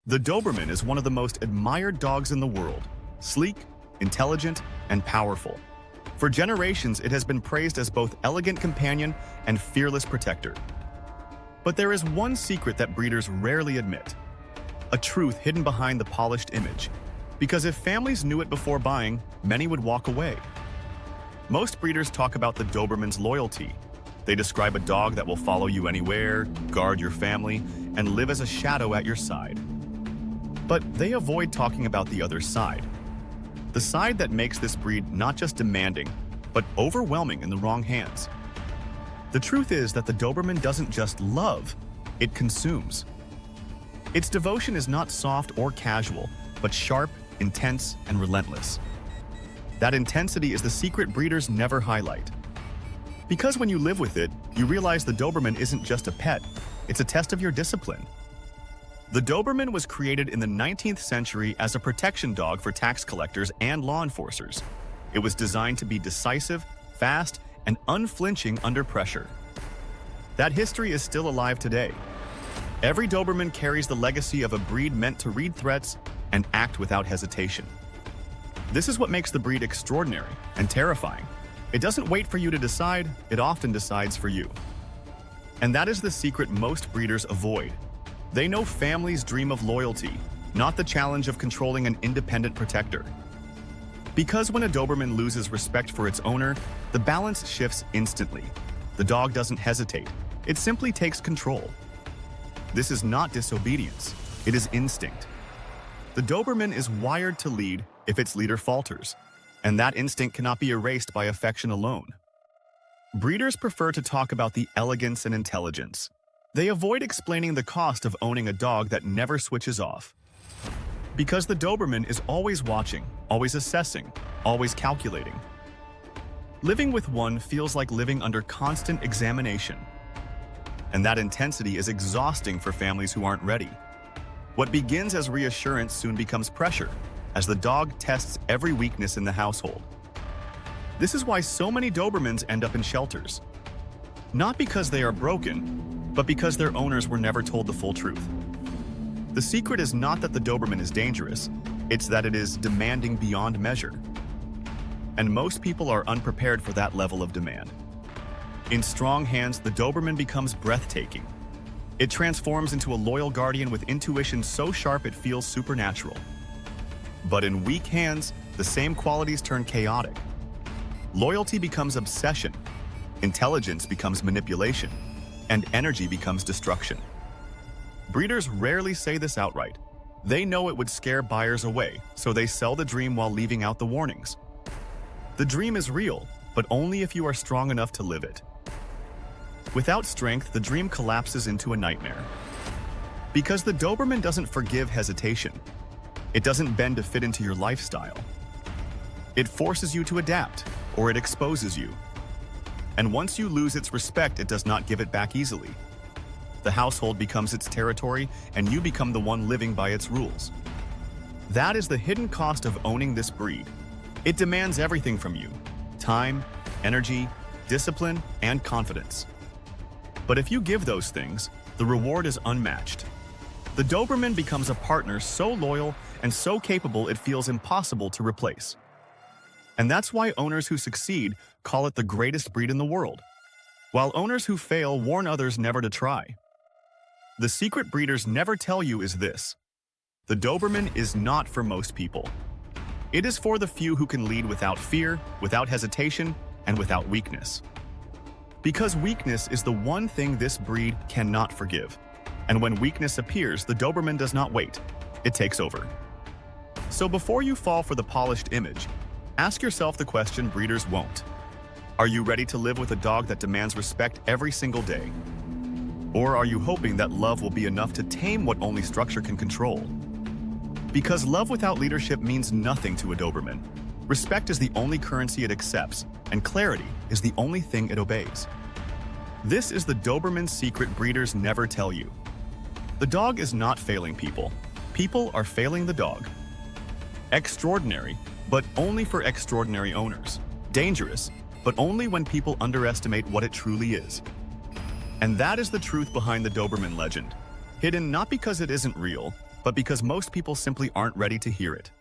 The Doberman is one of the most admired dogs in the world, sleek, intelligent, and powerful. For generations, it has been praised as both elegant companion and fearless protector. But there is one secret that breeders rarely admit, a truth hidden behind the polished image. Because if families knew it before buying, many would walk away. Most breeders talk about the Doberman's loyalty. They describe a dog that will follow you anywhere, guard your family, and live as a shadow at your side. But they avoid talking about the other side. The side that makes this breed not just demanding, but overwhelming in the wrong hands. The truth is that the Doberman doesn't just love, it consumes. Its devotion is not soft or casual, but sharp, intense, and relentless. That intensity is the secret breeders never highlight. Because when you live with it, you realize the Doberman isn't just a pet, it's a test of your discipline. The Doberman was created in the 19th century as a protection dog for tax collectors and law enforcers. It was designed to be decisive, fast, and unflinching under pressure. That history is still alive today. Every Doberman carries the legacy of a breed meant to read threats and act without hesitation. This is what makes the breed extraordinary and terrifying. It doesn't wait for you to decide, it often decides for you. And that is the secret most breeders avoid. They know families dream of loyalty, not the challenge of controlling an independent protector. Because when a Doberman loses respect for its owner, the balance shifts instantly. The dog doesn't hesitate, it simply takes control. This is not disobedience, it is instinct. The Doberman is wired to lead if its leader falters, and that instinct cannot be erased by affection alone. Breeders prefer to talk about the elegance and intelligence. They avoid explaining the cost of owning a dog that never switches off. Because the Doberman is always watching, always assessing, always calculating. Living with one feels like living under constant examination. And that intensity is exhausting for families who aren't ready. What begins as reassurance soon becomes pressure, as the dog tests every weakness in the household. This is why so many Dobermans end up in shelters. Not because they are broken, but because their owners were never told the full truth. The secret is not that the Doberman is dangerous, it's that it is demanding beyond measure. And most people are unprepared for that level of demand. In strong hands, the Doberman becomes breathtaking. It transforms into a loyal guardian with intuition so sharp it feels supernatural. But in weak hands, the same qualities turn chaotic. Loyalty becomes obsession, intelligence becomes manipulation, and energy becomes destruction. Breeders rarely say this outright. They know it would scare buyers away, so they sell the dream while leaving out the warnings. The dream is real, but only if you are strong enough to live it. Without strength, the dream collapses into a nightmare. Because the Doberman doesn't forgive hesitation. It doesn't bend to fit into your lifestyle. It forces you to adapt, or it exposes you. And once you lose its respect, it does not give it back easily. The household becomes its territory, and you become the one living by its rules. That is the hidden cost of owning this breed. It demands everything from you: time, energy, discipline, and confidence. But if you give those things, the reward is unmatched. The Doberman becomes a partner so loyal and so capable it feels impossible to replace. And that's why owners who succeed call it the greatest breed in the world, while owners who fail warn others never to try. The secret breeders never tell you is this: the Doberman is not for most people. It is for the few who can lead without fear, without hesitation, and without weakness. Because weakness is the one thing this breed cannot forgive. And when weakness appears, the Doberman does not wait. It takes over. So before you fall for the polished image, ask yourself the question breeders won't. Are you ready to live with a dog that demands respect every single day? Or are you hoping that love will be enough to tame what only structure can control? Because love without leadership means nothing to a Doberman. Respect is the only currency it accepts, and clarity is the only thing it obeys. This is the Doberman secret breeders never tell you. The dog is not failing people. People are failing the dog. Extraordinary, but only for extraordinary owners. Dangerous, but only when people underestimate what it truly is. And that is the truth behind the Doberman legend. Hidden not because it isn't real, but because most people simply aren't ready to hear it.